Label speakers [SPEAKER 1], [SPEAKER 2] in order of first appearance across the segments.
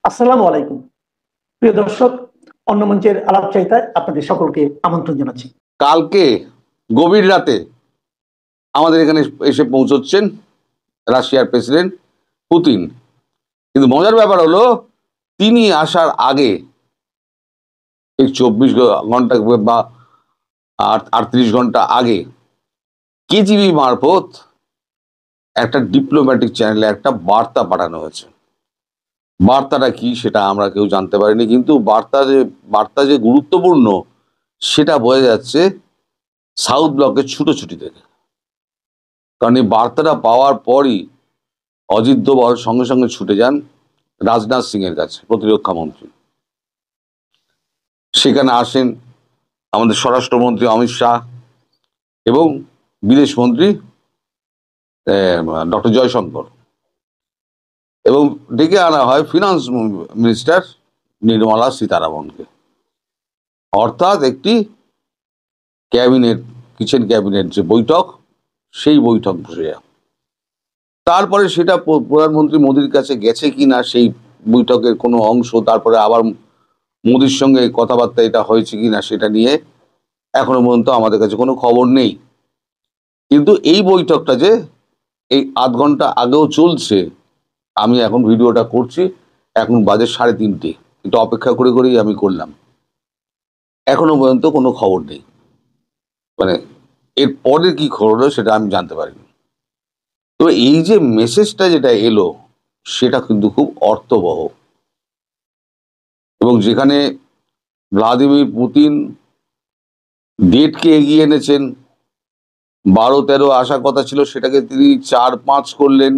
[SPEAKER 1] আসসালামু আলাইকুম প্রিয় দর্শক, অন্য মঞ্চের আলাপচারিতায় আপনাদের সকলকে আমন্ত্রণ জানাচ্ছি।
[SPEAKER 2] কালকে গভীর রাতে আমাদের এখানে এসে পৌঁছচ্ছেন রাশিয়ার প্রেসিডেন্ট পুতিন। কিন্তু মজার ব্যাপার হলো, তিনি আসার আগে এই 24 ঘন্টা বা 38 ঘন্টা আগে কেজিবি মারফত একটা ডিপ্লোম্যাটিক চ্যানেলে একটা বার্তা পাঠানো হয়েছে। বার্তাটা কি সেটা আমরা কেউ জানতে পারিনি, কিন্তু বার্তা যে গুরুত্বপূর্ণ সেটা বোঝা যাচ্ছে সাউথ ব্লকের ছুটোছুটি থেকে। কারণ এই বার্তাটা পাওয়ার পরই অজিত দোভাল সঙ্গে সঙ্গে ছুটে যান রাজনাথ সিং এর কাছে, প্রতিরক্ষা মন্ত্রী। সেখানে আসেন আমাদের স্বরাষ্ট্রমন্ত্রী অমিত শাহ এবং বিদেশ মন্ত্রী ডক্টর জয়শঙ্কর, এবং ডেকে আনা হয় ফিনান্স মিনিস্টার নির্মলা সীতারামনকে। অর্থাৎ একটি ক্যাবিনেট, কিচেন ক্যাবিনেট যে বৈঠক, সেই বৈঠক বসে যায়। তারপরে সেটা প্রধানমন্ত্রী মোদির কাছে গেছে কিনা সেই বৈঠকের কোনো অংশ, তারপরে আবার মোদির সঙ্গে কথাবার্তা এটা হয়েছে কিনা সেটা নিয়ে এখনো পর্যন্ত আমাদের কাছে কোনো খবর নেই। কিন্তু এই বৈঠকটা যে এই আধ ঘন্টা আগেও চলছে, আমি এখন ভিডিওটা করছি, এখন বাজে 3:30, একটু অপেক্ষা করে করেই আমি করলাম, এখনো পর্যন্ত কোনো খবর নেই। মানে এর পরে কি খবর হলো সেটা আমি জানতে পারিনি। তো এই যে মেসেজটা যেটা এলো সেটা কিন্তু খুব অর্থবহ, এবং যেখানে ভ্লাদিমির পুতিন ডেটকে এগিয়ে এনেছেন, 12-13 আসার কথা ছিল, সেটাকে তিনি 4-5 করলেন,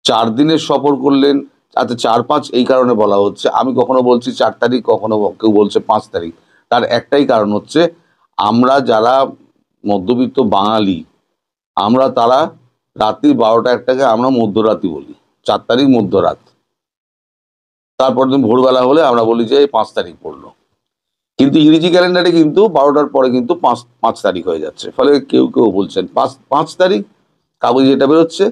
[SPEAKER 2] 4 দিনের সফর করলেন। আচ্ছা, 4-5 এই কারণে বলা হচ্ছে, আমি কখনো বলছি 4 তারিখ, কখনো কেউ বলছে 5 তারিখ। তার একটাই কারণ হচ্ছে, আমরা যারা মধ্যবিত্ত বাঙালি, আমরা তারা রাত্রি 12টা-1টাকে আমরা মধ্যরাতি বলি, 4 তারিখ মধ্যরাত। তারপর দিন ভোরবেলা হলে আমরা বলি যে 5 তারিখ পড়লো। কিন্তু ইংরেজি ক্যালেন্ডারে কিন্তু 12টার পরে কিন্তু 5 তারিখ হয়ে যাচ্ছে। ফলে কেউ কেউ বলছেন 5 তারিখ কাগজে যেটা বেরোচ্ছে,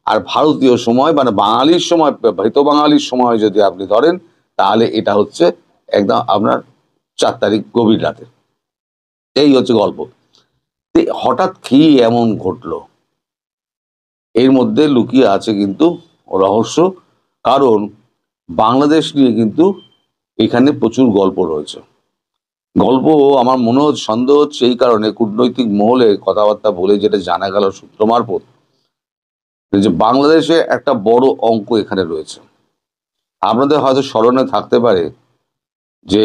[SPEAKER 2] আর ভারতীয় সময় মানে বাঙালির সময়, ভৃত বাঙালির সময় যদি আপনি ধরেন, তাহলে এটা হচ্ছে একদম আপনার 4 তারিখ গভীর রাতে। এই হচ্ছে গল্প। হঠাৎ কি এমন ঘটলো, এর মধ্যে লুকিয়ে আছে কিন্তু রহস্য। কারণ বাংলাদেশ নিয়ে কিন্তু এখানে প্রচুর গল্প রয়েছে। গল্প আমার মনে হচ্ছে, সন্দেহ হচ্ছে এই কারণে, কূটনৈতিক মহলে কথাবার্তা বলে যেটা জানা গেল সূত্র মারফত, যে বাংলাদেশে একটা বড় অঙ্ক এখানে রয়েছে। আপনাদের হয়তো স্মরণে থাকতে পারে যে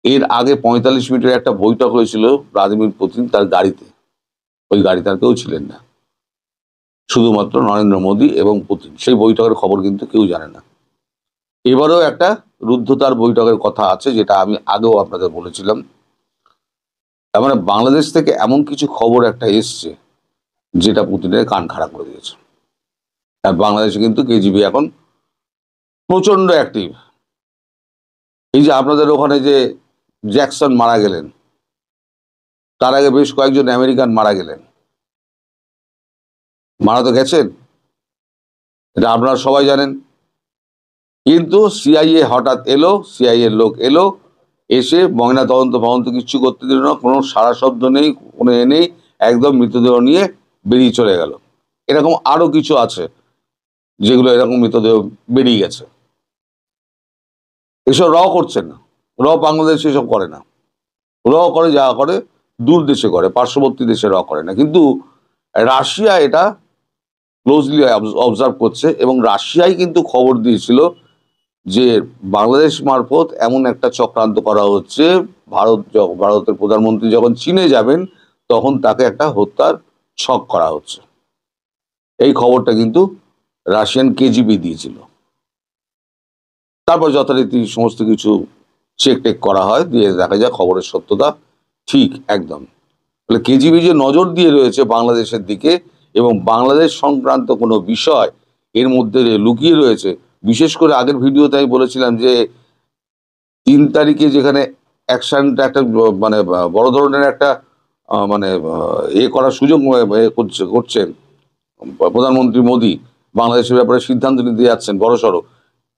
[SPEAKER 2] এর আগে 45 মিনিটের একটা বৈঠক হয়েছিল ভ্লাদিমির পুতিন তার গাড়িতে। ওই গাড়িতে আর কেউ ছিলেন না, শুধুমাত্র নরেন্দ্র মোদী এবং পুতিন। সেই বৈঠকের খবর কিন্তু কেউ জানে না। এবারেও একটা রুদ্ধতার বৈঠকের কথা আছে, যেটা আমি আগেও আপনাদের বলেছিলাম। তার মানে বাংলাদেশ থেকে এমন কিছু খবর একটা এসছে যেটা পুতিনের কান খাড়া করে দিয়েছে। আর বাংলাদেশে কিন্তু কেজিবি এখন প্রচন্ড অ্যাক্টিভ। এই যে আপনাদের ওখানে যে জ্যাকসন মারা গেলেন, তার আগে বেশ কয়েকজন আমেরিকান মারা গেলেন, মারা তো গেছেন, এটা আপনারা সবাই জানেন। কিন্তু সিআইএ হঠাৎ এলো, সিআইএ লোক এলো, এসে ময়না তদন্ত কিচ্ছু করতে দিল না, কোনো সারা শব্দ নেই, কোনো নেই, একদম মৃতদেহ নিয়ে বেরিয়ে চলে গেল। এরকম আরো কিছু আছে যেগুলো এরকম মৃতদেহ বেরিয়ে গেছে। এসব র করছেন না, বাংলাদেশ এসব করে না। করে যা করে দূর দেশে করে, পার্শ্ববর্তী দেশে করে না। কিন্তু রাশিয়া এটা ক্লোজলি অবজার্ভ করছে, এবং রাশিয়াই কিন্তু খবর দিয়েছিল যে বাংলাদেশ মারফত এমন একটা চক্রান্ত করা হচ্ছে। ভারতের প্রধানমন্ত্রী যখন চীনে যাবেন, তখন তাকে একটা হত্যার ছক করা হচ্ছে। এই খবরটা কিন্তু রাশিয়ান কেজিবি দিয়েছিল। তারপর যথারীতি সমস্ত কিছু চেক টেক করা হয়, দিয়ে দেখা যায় খবরের সত্যতা ঠিক একদম। তাহলে কেজিবি যে নজর দিয়ে রয়েছে বাংলাদেশের দিকে, এবং বাংলাদেশ সংক্রান্ত কোনো বিষয় এর মধ্যে লুকিয়ে রয়েছে। বিশেষ করে আগের ভিডিওতে আমি বলেছিলাম যে 3 তারিখে যেখানে অ্যাকশনটা একটা মানে বড় ধরনের একটা মানে করার সুযোগ করছেন প্রধানমন্ত্রী মোদী, বাংলাদেশের ব্যাপারে সিদ্ধান্ত নিতে যাচ্ছেন বড়সড়,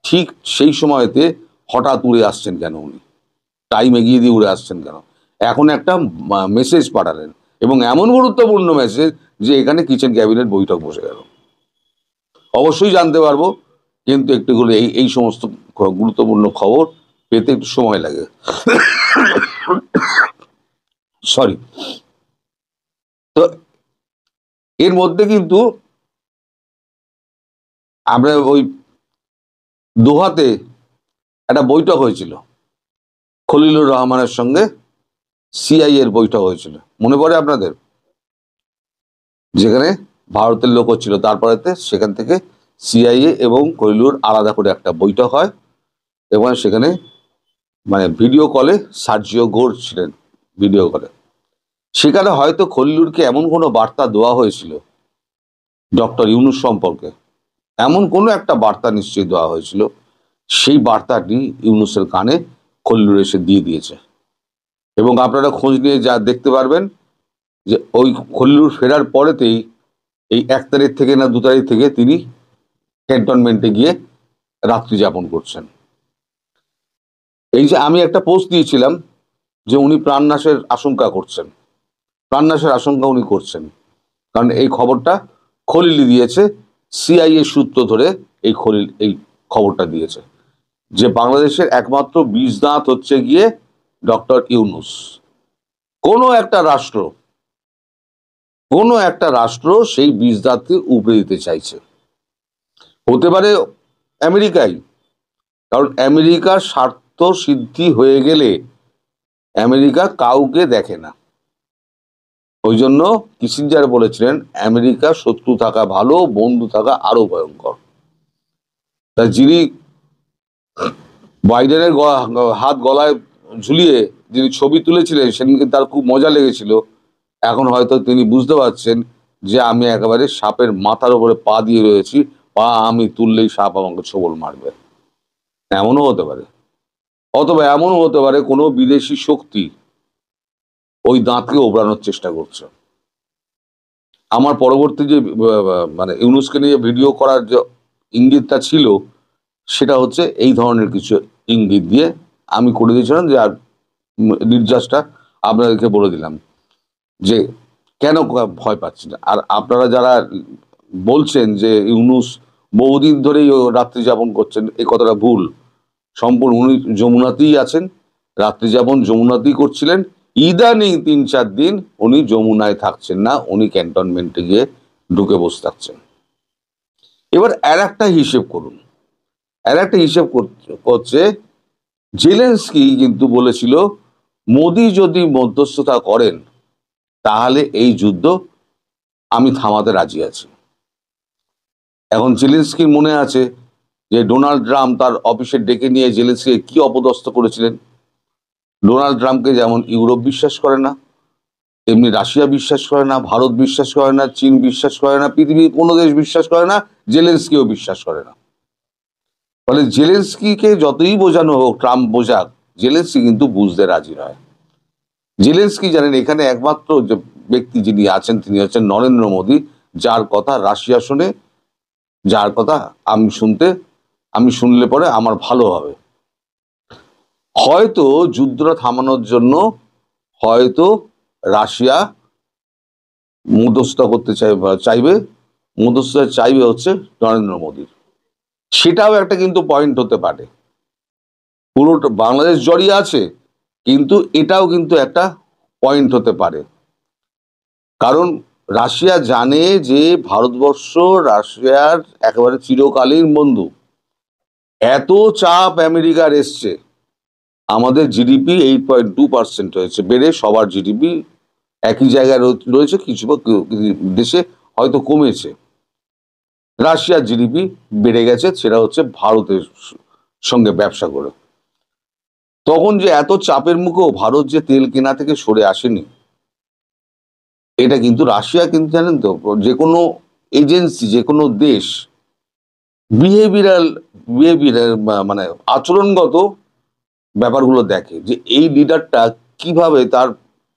[SPEAKER 2] ঠিক সেই সময়তে হঠাৎ উড়ে আসছেন কেন উনি, টাইম এগিয়ে দিয়ে উড়ে আসছেন কেন? এখন একটা মেসেজ পাঠালেন, এবং এমন গুরুত্বপূর্ণ মেসেজ যে এখানে কিচেন ক্যাবিনেট বৈঠক বসে গেল। অবশ্যই জানতে পারবো, কিন্তু একটু করে এই সমস্ত গুরুত্বপূর্ণ খবর পেতে একটু সময় লাগে। সরি। তো এর মধ্যে কিন্তু আমরা ওই দোহাতে একটা বৈঠক হয়েছিল, খলিলুর রহমানের সঙ্গে সিআই এর বৈঠক হয়েছিল, মনে পড়ে আপনাদের? যেখানে ভারতের লোক ছিল, তারপরে সেখান থেকে সিআইএ এবং খলিলুর আলাদা করে একটা বৈঠক হয়, এবং সেখানে মানে ভিডিও কলে সার্জিও ঘোষ ছিলেন, ভিডিও কলে। সেখানে হয়তো খলিলুরকে এমন কোনো বার্তা দেওয়া হয়েছিল ডক্টর ইউনূস সম্পর্কে, এমন কোনো একটা বার্তা নিশ্চয়ই দেওয়া হয়েছিল, সেই বার্তাটি ইউনূসের কানে খলিলুর এসে দিয়ে দিয়েছে। এবং আপনারা খোঁজ নিয়ে যা দেখতে পারবেন যে ওই খলিলুর ফেরার পরেতেই এই 1 তারিখ থেকে না 2 তারিখ থেকে তিনি ক্যান্টনমেন্টে গিয়ে রাত্রি যাপন করছেন। এই যে আমি একটা পোস্ট দিয়েছিলাম যে উনি প্রাণনাশের আশঙ্কা করছেন, প্রাণনাশের আশঙ্কা উনি করছেন, কারণ এই খবরটা খলিলই দিয়েছে, সিআইএ সূত্র ধরে এই খবরটা দিয়েছে যে বাংলাদেশের একমাত্র বিষদাঁত হচ্ছে গিয়ে ডক্টর ইউনূস। কোনো একটা রাষ্ট্র সেই বিষদাঁতকে উপড়ে দিতে চাইছে, হতে পারে আমেরিকাই, কারণ আমেরিকার স্বার্থ সিদ্ধি হয়ে গেলে আমেরিকা কাউকে দেখে না। ওই জন্য কিসিঞ্জার বলেছিলেন আমেরিকা শত্রু থাকা ভালো, বন্ধু থাকা আরো ভয়ঙ্কর। তা যিনি বাইডেনের হাত গলায় ঝুলিয়ে যিনি ছবি তুলেছিলেন সেদিনকে তার খুব মজা লেগেছিল। এখন হয়তো তিনি বুঝতে পারছেন যে আমি একেবারে সাপের মাথার উপরে পা দিয়ে রয়েছি, পা আমি তুললেই সাপ আমাকে ছোবল মারবে, এমনও হতে পারে। অথবা এমনও হতে পারে কোনো বিদেশি শক্তি ওই দাঁতকে ওবড়ানোর চেষ্টা করছে। আমার পরবর্তী যে মানে ইউনূসকে নিয়ে ভিডিও করার যে ইঙ্গিতটা ছিল, সেটা হচ্ছে এই ধরনের কিছু ইঙ্গিত দিয়ে আমি করে দিয়েছিলাম, যে আর নির্যাসটা আপনাদেরকে বলে দিলাম যে কেন ভয় পাচ্ছি না। আর আপনারা যারা বলছেন যে ইউনূস বহুদিন ধরেই রাত্রি যাপন করছেন, এই কথাটা ভুল। সম্পূর্ণ উনি যমুনাতেই আছেন, রাত্রি যাপন যমুনাতেই করছিলেন। ইদানিং 3-4 দিন উনি যমুনায় থাকছেন না, উনি ক্যান্টনমেন্টে গিয়ে ঢুকে বসে থাকছেন। এবার আর একটা হিসেব করুন, করছে জেলেনস্কি কিন্তু বলেছিল মোদি যদি মধ্যস্থতা করেন তাহলে এই যুদ্ধ আমি থামাতে রাজি আছি। এখন জেলেনস্কির মনে আছে যে ডোনাল্ড ট্রাম্প তার অফিসে ডেকে নিয়ে জেলেনস্কিকে কি অপদস্থ করেছিলেন। ডোনাল্ড ট্রাম্পকে যেমন ইউরোপ বিশ্বাস করে না, তেমনি রাশিয়া বিশ্বাস করে না, ভারত বিশ্বাস করে না, চীন বিশ্বাস করে না, পৃথিবীর কোনো দেশ বিশ্বাস করে না, জেলেনস্কিও বিশ্বাস করে না। ফলে জেলেনস্কিকে যতই বোঝানো হোক, ট্রাম্প বোঝাক, জেলেনস্কি কিন্তু বুঝতে রাজি নয়। জেলেনস্কি জানেন এখানে একমাত্র যে ব্যক্তি যিনি আছেন তিনি হচ্ছেন নরেন্দ্র মোদী, যার কথা রাশিয়া শোনে, যার কথা আমি শুনলে পরে আমার ভালো হবে। হয়তো যুদ্ধটা থামানোর জন্য হয়তো রাশিয়া মধ্যস্থতা করতে মধ্যস্থতা চাইবে হচ্ছে নরেন্দ্র মোদীর। সেটাও একটা কিন্তু পয়েন্ট হতে পারে। পুরোটা বাংলাদেশ জড়িয়ে আছে, কিন্তু এটাও কিন্তু একটা পয়েন্ট হতে পারে, কারণ রাশিয়া জানে যে ভারতবর্ষ রাশিয়ার একেবারে চিরকালীন বন্ধু। এত চাপ আমেরিকার এসছে, আমাদের জিডিপি 8.2% হয়েছে, বেড়ে সবার জিডিপি একই জায়গায় রয়েছে, কিছু দেশে হয়তো কমেছে। রাশিয়ার জিডিপি বেড়ে গেছে, সেটা হচ্ছে ভারতের সঙ্গে ব্যবসা করে। তখন যে এত চাপের মুখেও ভারত যে তেল কেনা থেকে সরে আসেনি, এটা কিন্তু রাশিয়া কিন্তু জানেন তো, যে কোনো এজেন্সি, যে কোনো দেশ বিহেভিয়ারাল মানে আচরণগত ব্যাপারগুলো দেখে, যে এই লিডারটা কিভাবে তার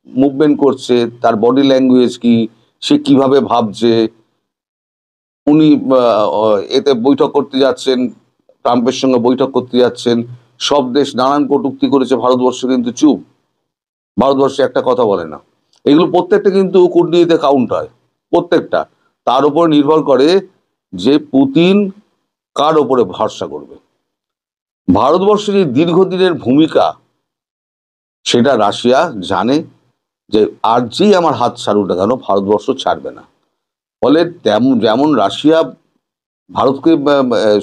[SPEAKER 2] মুভমেন্ট করছে, তার বডি ল্যাঙ্গুয়েজ কি, সে কিভাবে ভাবছে, উনি এতে বৈঠক করতে যাচ্ছেন, ট্রাম্পের সঙ্গে বৈঠক করতে যাচ্ছেন, সব দেশ নানান কটূক্তি করেছে, ভারতবর্ষ কিন্তু চুপ, ভারতবর্ষে একটা কথা বলে না। এগুলো প্রত্যেকটা কিন্তু কূটনীতিতে কাউন্ট হয়, প্রত্যেকটা। তার উপর নির্ভর করে যে পুতিন কার ওপরে ভরসা করবে। ভারতবর্ষের এই দীর্ঘদিনের ভূমিকা, সেটা রাশিয়া জানে যে আর যেই আমার হাত ছাড়ুক না কেন, ভারতবর্ষ ছাড়বে না। ফলে যেমন রাশিয়া ভারতকে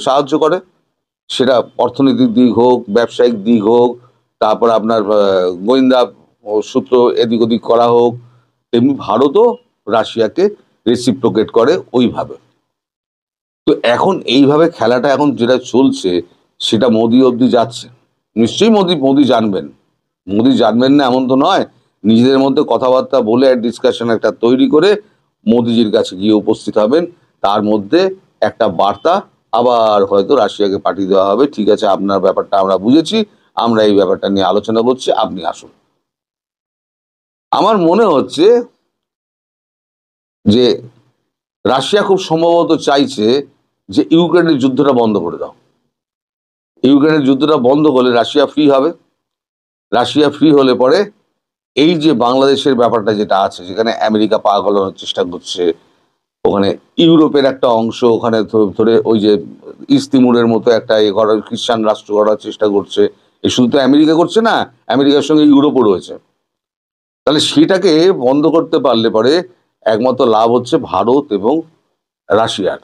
[SPEAKER 2] সাহায্য করে, সেটা অর্থনৈতিক দিক হোক, ব্যবসায়িক দিক হোক, তারপর আপনার গোয়েন্দা সূত্র এদিক ওদিক করা হোক, তেমনি ভারতও রাশিয়াকে রেসিপ্রোকেট করে ওইভাবে। তো এখন এইভাবে খেলাটা এখন যেটা চলছে, সেটা মোদি অবধি যাচ্ছে। নিশ্চয়ই মোদি জানবেন, মোদি জানবেন না এমন তো নয়। নিজেদের মধ্যে কথাবার্তা বলে ডিসকাশন একটা তৈরি করে মোদিজির কাছে গিয়ে উপস্থিত হবেন। তার মধ্যে একটা বার্তা আবার হয়তো রাশিয়াকে পাঠিয়ে দেওয়া হবে, ঠিক আছে আপনার ব্যাপারটা আমরা বুঝেছি, আমরা এই ব্যাপারটা নিয়ে আলোচনা করছি, আপনি আসুন। আমার মনে হচ্ছে যে রাশিয়া খুব সম্ভবত চাইছে যে ইউক্রেনের যুদ্ধটা বন্ধ করে দাও। ইউক্রেনের যুদ্ধটা বন্ধ করলে রাশিয়া ফ্রি হবে। রাশিয়া ফ্রি হলে পরে এই যে বাংলাদেশের ব্যাপারটা যেটা আছে, যেখানে আমেরিকা পাগলানোর চেষ্টা করছে, ওখানে ইউরোপের একটা অংশ ওখানে ধরে ওই যে ইস্তিমুরের মতো একটা খ্রিস্টান রাষ্ট্র গড়ার চেষ্টা করছে। এই শুধু তো আমেরিকা করছে না, আমেরিকার সঙ্গে ইউরোপও রয়েছে। তাহলে সেটাকে বন্ধ করতে পারলে পরে একমাত্র লাভ হচ্ছে ভারত এবং রাশিয়ার।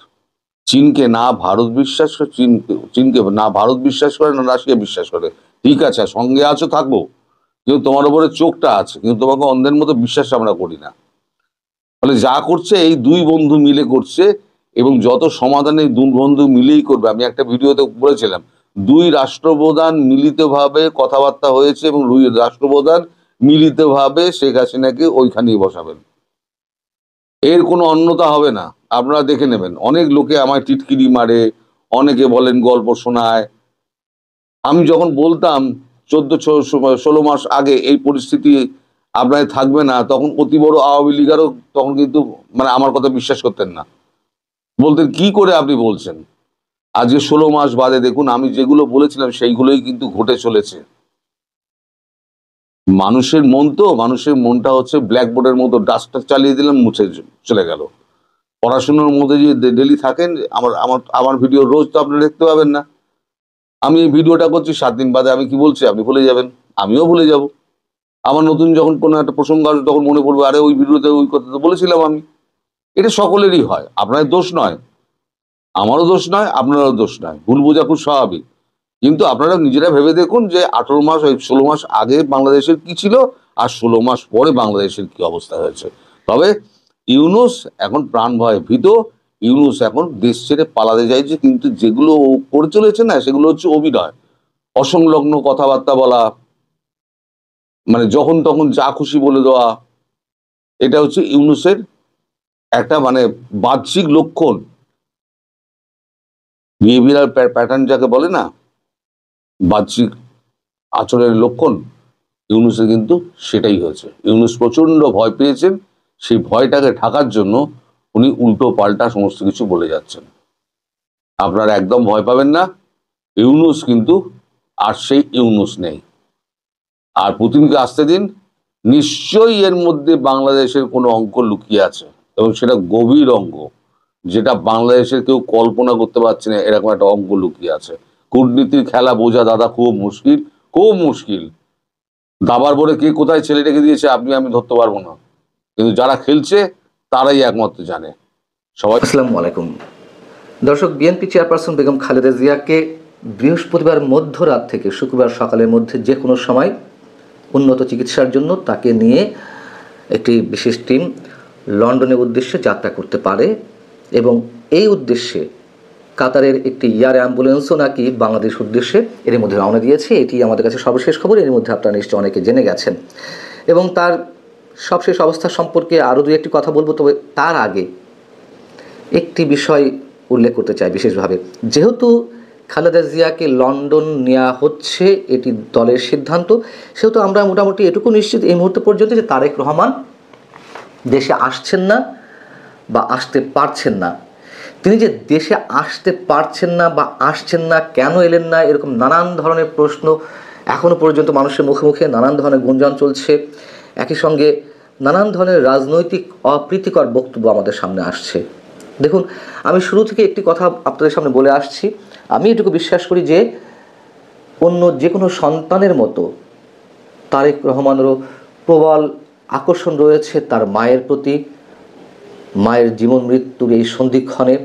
[SPEAKER 2] চীনকে না ভারত বিশ্বাস করে, চীনকে না ভারত বিশ্বাস করে, না রাশিয়া বিশ্বাস করে। ঠিক আছে, সঙ্গে আছো থাকবো, কিন্তু তোমার উপরে চোখটা আছে, কিন্তু তোমাকে অন্ধের মতো বিশ্বাস আমরা করি না। ফলে যা করছে এই দুই বন্ধু মিলে করছে, এবং যত সমাধান এই দুই বন্ধু মিলেই করবে। আমি একটা ভিডিওতে বলেছিলাম, দুই রাষ্ট্রপ্রধান মিলিতভাবে কথাবার্তা হয়েছে এবং দুই রাষ্ট্রপ্রধান মিলিতভাবে শেখ হাসিনাকে ওইখানেই বসাবেন। এর কোনো অন্যতা হবে না, আপনারা দেখে নেবেন। অনেক লোকে আমায় টিটকিরি মারে, অনেকে বলেন গল্প শোনায়। আমি যখন বলতাম 14-16 মাস আগে এই পরিস্থিতি আপনাদের থাকবে না, তখন অতি বড় আওয়ামী লীগারও তখন কিন্তু মানে আমার কথা বিশ্বাস করতেন না, বলতেন কি করে আপনি বলছেন। আজকে 16 মাস বাদে দেখুন, আমি যেগুলো বলেছিলাম সেইগুলোই কিন্তু ঘটে চলেছে। মানুষের মন তো, মানুষের মনটা হচ্ছে ব্ল্যাকবোর্ডের মতো, ডাস্টার চালিয়ে দিলাম মুছে চলে গেল। পড়াশোনার মধ্যে যে ডেলি থাকেন, আমার ভিডিও রোজ তো আপনি দেখতে পাবেন না। আমি এই ভিডিওটা করছি, 7 দিন বাদে আমি কি বলছি আপনি ভুলে যাবেন, আমিও ভুলে যাব। আমার নতুন যখন কোনো একটা প্রসঙ্গ আসবে তখন মনে পড়বে, আরে ওই ভিডিওতে ওই কথা তো বলেছিলাম আমি। এটা সকলেরই হয়, আপনার দোষ নয়, আমারও দোষ নয়, আপনারও দোষ নয়। ভুল বোঝা খুব স্বাভাবিক। কিন্তু আপনারা নিজেরা ভেবে দেখুন যে 18 মাস 16 মাস আগে বাংলাদেশের কি ছিল, আর 16 মাস পরে বাংলাদেশের কি অবস্থা হয়েছে। তবে ইউনূস এখন প্রাণ ভয়ে ভীত। ইউনূস এখন দেশ ছেড়ে পালাতে চাইছে, কিন্তু যেগুলো ও করে চলেছে না, সেগুলো হচ্ছে অভিনয়, অসংলগ্ন কথাবার্তা বলা, মানে যখন তখন যা খুশি বলে দেওয়া। এটা হচ্ছে ইউনূসের একটা মানে বাহ্যিক লক্ষণ, বিহেভিয়ারাল প্যাটার্ন যাকে বলে না, বাহ্যিক আচরণের লক্ষণ। ইউনূসের কিন্তু সেটাই হয়েছে। ইউনূস প্রচন্ড ভয় পেয়েছেন, সেই ভয়টাকে ঢাকার জন্য উনি উল্টো পাল্টা সমস্ত কিছু বলে যাচ্ছেন। আপনারা একদম ভয় পাবেন না, ইউনূস কিন্তু আর সেই ইউনূস নেই। আর পুতিনকে আসতে দিন, নিশ্চয়ই এর মধ্যে বাংলাদেশের কোনো অঙ্ক লুকিয়ে আছে, এবং সেটা গভীর অঙ্ক, যেটা বাংলাদেশের কেউ কল্পনা করতে পারছে না। এরকম একটা অঙ্ক লুকিয়ে আছে। কূটনীতির খেলা বোঝা দাদা খুব মুশকিল, খুব মুশকিল। দাবার বলে কে কোথায় ছেলে রেখে দিয়েছে আমি ধরতে পারবো না, কিন্তু যারা খেলছে তারাই একমাত্র জানে। সবাই
[SPEAKER 3] আসসালামু আলাইকুম দর্শক, বিএনপি চেয়ারপারসন বেগম খালেদা জিয়াকে বৃহস্পতিবার মধ্যরাত থেকে শুক্রবার সকালের মধ্যে যে কোনো সময় উন্নত চিকিৎসার জন্য তাকে নিয়ে একটি বিশেষ টিম লন্ডনের উদ্দেশ্যে যাত্রা করতে পারে, এবং এই উদ্দেশ্যে কাতারের একটি এয়ার অ্যাম্বুলেন্সও নাকি বাংলাদেশ উদ্দেশ্যে এর মধ্যে রওনা দিয়েছে। এটি আমাদের কাছে সর্বশেষ খবর, এর মধ্যে আপনারা নিশ্চয়ই অনেকে জেনে গেছেন। এবং তার সবশেষ অবস্থা সম্পর্কে আরও দু একটি কথা বলবো, তবে তার আগে একটি বিষয় উল্লেখ করতে চাই বিশেষভাবে। যেহেতু খালেদা জিয়াকে লন্ডন নেওয়া হচ্ছে, এটি দলের সিদ্ধান্ত, সেহেতু আমরা মোটামুটি এটুকু নিশ্চিত এই মুহূর্ত পর্যন্ত যে তারেক রহমান দেশে আসছেন না বা আসতে পারছেন না। তিনি যে দেশে আসতে পারছেন না বা আসছেন না, কেন এলেন না, এরকম নানান ধরনের প্রশ্ন এখনও পর্যন্ত মানুষের মুখে মুখে নানান ধরনের গুঞ্জন চলছে। একই সঙ্গে নানান ধরনের রাজনৈতিক অপ্রীতিকর বক্তব্য আমাদের সামনে আসছে। দেখুন, আমি শুরু থেকে একটি কথা আপনাদের সামনে বলে আসছি, আমি এটুকু বিশ্বাস করি যে অন্য যে কোনো সন্তানের মতো তারেক রহমানেরও প্রবল আকর্ষণ রয়েছে তার মায়ের প্রতি। মায়ের জীবন মৃত্যুর এই সন্ধিক্ষণে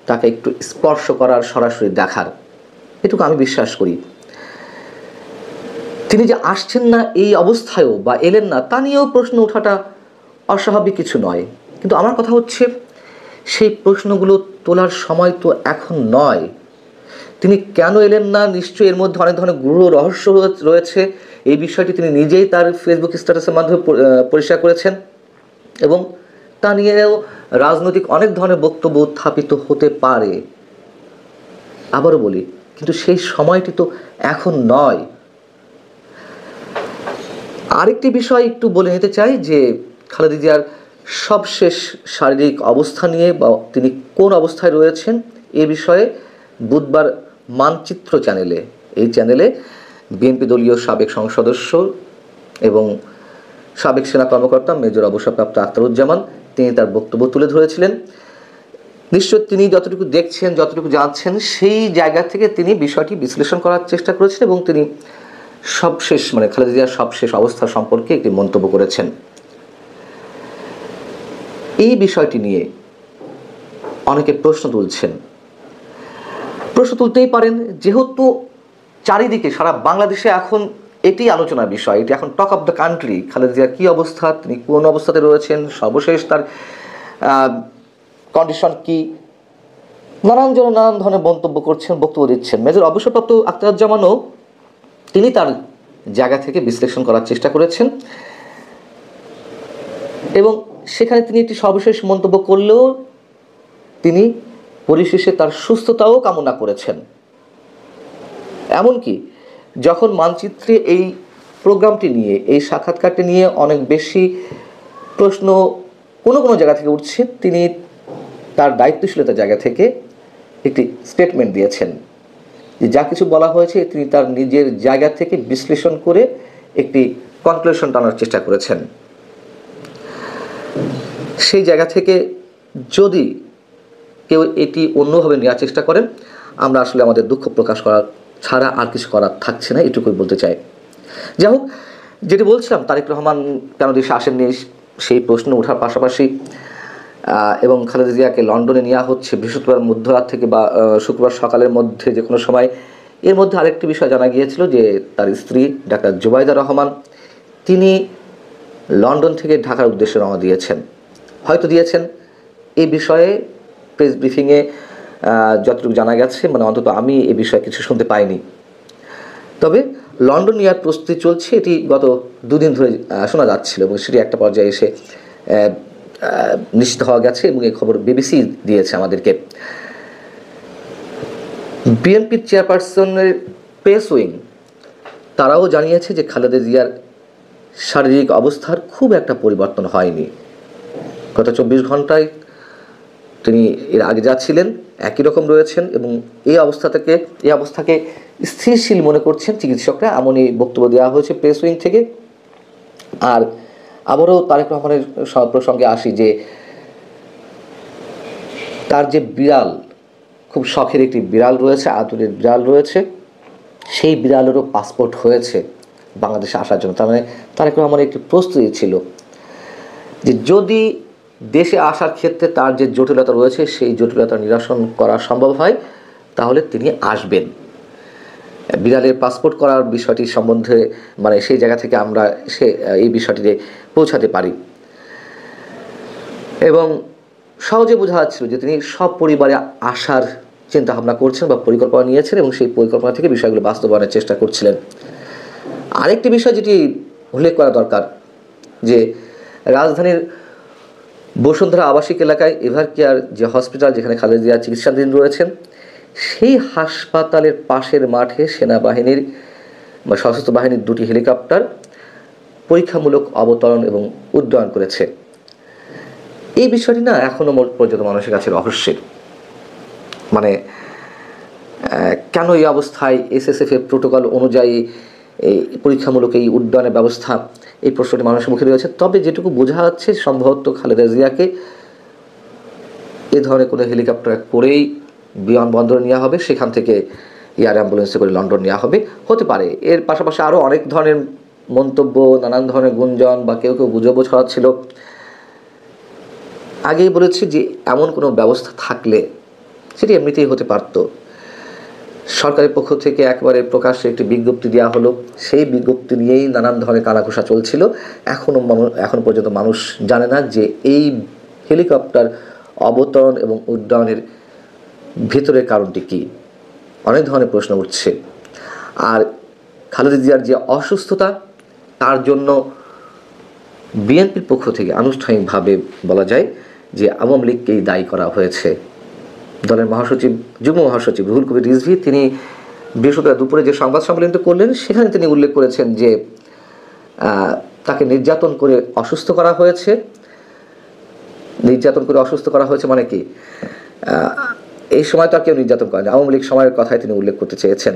[SPEAKER 3] তাকে একটু স্পর্শ করার, সরাসরি দেখার, এটুকু আমি বিশ্বাস করি। তিনি যে আসছেন না এই অবস্থায়ও বা এলেন না তা নিয়েও প্রশ্ন ওঠাটা অস্বাভাবিক কিছু নয়, কিন্তু আমার কথা হচ্ছে সেই প্রশ্নগুলো তোলার সময় তো এখন নয়। তিনি কেন এলেন না, নিশ্চয়ই এর মধ্যে অনেক ধরনের গূঢ় রহস্য রয়েছে। এই বিষয়টি তিনি নিজেই তার ফেসবুক স্ট্যাটাসের মাধ্যমে পরিষ্কার করেছেন এবং তা নিয়েও রাজনৈতিক অনেক ধরনের বক্তব্য উত্থাপিত হতে পারে। আবারও বলি, কিন্তু সেই সময়টি তো এখন নয়। আরেকটি বিষয় একটু বলে নিতে চাই যে খালেদা জিয়ার সবশেষ শারীরিক অবস্থা নিয়ে বা তিনি কোন অবস্থায় রয়েছেন এ বিষয়ে বুধবার মানচিত্র চ্যানেলে, এই চ্যানেলে বিএনপি দলীয় সাবেক সংসদ সদস্য এবং সাবেক সেনা কর্মকর্তা মেজর অবসরপ্রাপ্ত আখতারুজ্জামান তিনি তার বক্তব্য তুলে ধরেছিলেন। নিশ্চয় তিনি যতটুকু দেখছেন, যতটুকু জানছেন, সেই জায়গা থেকে তিনি বিষয়টি বিশ্লেষণ করার চেষ্টা করেছেন এবং তিনি সবশেষ খালেদা জিয়ার সবশেষ অবস্থা সম্পর্কে একটি মন্তব্য করেছেন। এই বিষয়টি নিয়ে অনেকে প্রশ্ন তুলতেই পারেন, যেহেতু চারিদিকে সারা বাংলাদেশে এখন এটি আলোচনার বিষয়, এটি এখন talk of the country. Khaleda জিয়ার কী অবস্থা, তিনি কোন অবস্থাতে রয়েছেন, সর্বশেষ তার কন্ডিশন কি, নানান ধরনের মন্তব্য করছেন, বক্তব্য দিচ্ছেন। মেজর অবসরপ্রাপ্ত আখতারুজ্জামানও তিনি তার জায়গা থেকে বিশ্লেষণ করার চেষ্টা করেছেন এবং সেখানে তিনি একটি সর্বশেষ মন্তব্য করলেও তিনি পরিশেষে তার সুস্থতাও কামনা করেছেন। এমনকি যখন মানচিত্রে এই প্রোগ্রামটি নিয়ে, এই সাক্ষাৎকারটি নিয়ে অনেক বেশি প্রশ্ন কোনো জায়গা থেকে উঠছে, তিনি তার দায়িত্বশীলতার জায়গা থেকে একটি স্টেটমেন্ট দিয়েছেন যে যা কিছু বলা হয়েছে তিনি তার নিজের জায়গা থেকে বিশ্লেষণ করে একটি কনক্লুশন টানার চেষ্টা করেছেন। সেই জায়গা থেকে যদি কেউ এটি অন্যভাবে নেওয়ার চেষ্টা করেন, আমরা আসলে আমাদের দুঃখ প্রকাশ করার ছাড়া আর কিছু করার থাকছে না, এটুকুই বলতে চাই। যাই হোক, যেটি বলছিলাম, তারেক রহমান কেন দেশে আসেননি সেই প্রশ্ন ওঠার পাশাপাশি এবং খালেদা জিয়াকে লন্ডনে নেওয়া হচ্ছে বৃহস্পতিবার মধ্যরাত থেকে বা শুক্রবার সকালের মধ্যে যে কোনো সময়। এর মধ্যে আরেকটি বিষয় জানা গিয়েছিল যে তার স্ত্রী ডাক্তার জুবাইদা রহমান তিনি লন্ডন থেকে ঢাকার উদ্দেশ্যে রওনা দিয়েছেন, হয়তো দিয়েছেন। এই বিষয়ে প্রেস ব্রিফিংয়ে যতটুকু জানা গেছে, অন্তত আমি এ বিষয়ে কিছু শুনতে পাইনি। তবে লন্ডন নেওয়ার প্রস্তুতি চলছে, এটি গত দুদিন ধরে শোনা যাচ্ছিল এবং সেটি একটা পর্যায়ে এসে নিশ্চিত হওয়া গেছে এবং এই খবর বিবিসি দিয়েছে আমাদেরকে। বিএনপির চেয়ারপারসনের প্রেস উইং তারাও জানিয়েছে যে খালেদা জিয়ার শারীরিক অবস্থার খুব একটা পরিবর্তন হয়নি। গত 24 ঘন্টায় তিনি এর আগে যা ছিলেন একই রকম রয়েছেন এবং এই অবস্থাকে স্থিরশীল মনে করছেন চিকিৎসকরা, এমনই বক্তব্য দেওয়া হয়েছে প্রেস উইং থেকে। আর আবারও তারেক রহমানের প্রসঙ্গে আসি যে তার যে বিড়াল, খুব শখের একটি বিড়াল রয়েছে, আদরের বিড়াল রয়েছে, সেই বিড়ালেরও পাসপোর্ট হয়েছে বাংলাদেশে আসার জন্য। তার তারেক রহমানের একটি প্রস্তুতি ছিল যে যদি দেশে আসার ক্ষেত্রে তার যে জটিলতা রয়েছে সেই জটিলতা নিরসন করা সম্ভব হয় তাহলে তিনি আসবেন। বিড়ালের পাসপোর্ট করার বিষয়টি সম্বন্ধে সেই জায়গা থেকে আমরা এই বিষয়টিতে পৌঁছাতে পারি এবং সহজে বোঝা যাচ্ছিল যে তিনি সব পরিবারে আসার চিন্তা ভাবনা করছেন বা পরিকল্পনা নিয়েছেন এবং সেই পরিকল্পনা থেকে বিষয়গুলো বাস্তবায়নের চেষ্টা করছিলেন। আরেকটি বিষয় যেটি উল্লেখ করা দরকার যে রাজধানীর বসুন্ধরা আবাসিক এলাকায় এভার কেয়ার যে হসপিটাল, যেখানে খালেদা জিয়া চিকিৎসাধীন রয়েছেন, সেই হাসপাতালের পাশের মাঠে সেনাবাহিনীর বা সশস্ত্র বাহিনীর 2টি হেলিকপ্টার পরীক্ষামূলক অবতরণ এবং উড্ডয়ন করেছে। এই বিষয়টি না এখনও পর্যন্ত মানুষের কাছে রহস্যের। মানে কেন এই অবস্থায় SSF এর প্রোটোকল অনুযায়ী এই পরীক্ষামূলক এই উড্ডয়নের ব্যবস্থা, এই প্রশ্নটি মানুষের মুখে রয়েছে। তবে যেটুকু বোঝা যাচ্ছে সম্ভবত খালেদা জিয়াকে এ ধরনের কোনো হেলিকপ্টার করেই বিমানবন্দরে নেওয়া হবে, সেখান থেকে এয়ার অ্যাম্বুলেন্সে করে লন্ডন নেওয়া হবে, হতে পারে। এর পাশাপাশি আরও অনেক ধরনের মন্তব্য, নানান ধরনের গুঞ্জন বা কেউ গুজবও ছড়াচ্ছিল। আগেই বলেছি যে এমন কোনো ব্যবস্থা থাকলে সেটি এমনিতেই হতে পারত। সরকারের পক্ষ থেকে একবারে প্রকাশ্যে একটি বিজ্ঞপ্তি দেওয়া হলো, সেই বিজ্ঞপ্তি নিয়েই নানান ধরনের কানাঘুষা চলছিল। এখন পর্যন্ত মানুষ জানে না যে এই হেলিকপ্টার অবতরণ এবং উড্ডয়নের ভিতরের কারণটি কী। অনেক ধরনের প্রশ্ন উঠছে। আর খালেদা জিয়ার যে অসুস্থতা, তার জন্য বিএনপির পক্ষ থেকে আনুষ্ঠানিকভাবে বলা যায় যে আওয়ামী লীগকেই দায়ী করা হয়েছে। দলের মহাসচিব, যুগ্ম মহাসচিব রুহুল কবির রিজভী তিনি বৃহস্পতিবার দুপুরে যে সংবাদ সম্মেলন করলেন, সেখানে তিনি উল্লেখ করেছেন যে তাকে নির্যাতন করে অসুস্থ করা হয়েছে। নির্যাতন করে অসুস্থ করা হয়েছে মানে কি? এই সময় তো আর কেউ নির্যাতন করেনি, আওয়ামী লীগ সময়ের কথাই তিনি উল্লেখ করতে চেয়েছেন।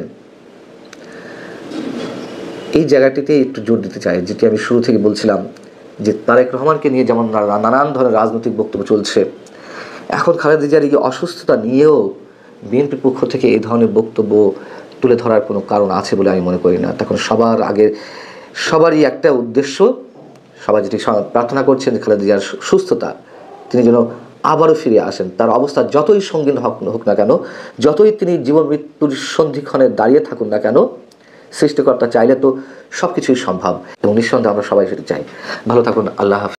[SPEAKER 3] এই জায়গাটিতে একটু জোর দিতে চাই, যেটি আমি শুরু থেকে বলছিলাম যে তারেক রহমানকে নিয়ে যেমন নানান ধরনের রাজনৈতিক বক্তব্য চলছে, এখন খালেদা জিয়ার এই অসুস্থতা নিয়েও বিএনপির পক্ষ থেকে এই ধরনের বক্তব্য তুলে ধরার কোনো কারণ আছে বলে আমি মনে করি না। তখন সবার আগে সবারই একটা উদ্দেশ্য, সবাই যেটি প্রার্থনা করছেন খালেদা জিয়ার সুস্থতা, তিনি যেন আবারও ফিরে আসেন। তার অবস্থা যতই সঙ্গীন হোক না কেন, যতই তিনি জীবন মৃত্যুর সন্ধিক্ষণে দাঁড়িয়ে থাকুন না কেন, সৃষ্টিকর্তা চাইলে তো সব কিছুই সম্ভব, এবং নিঃসন্দেহে আমরা সবাই সেটি চাই। ভালো থাকুন, আল্লাহ হাফেজ।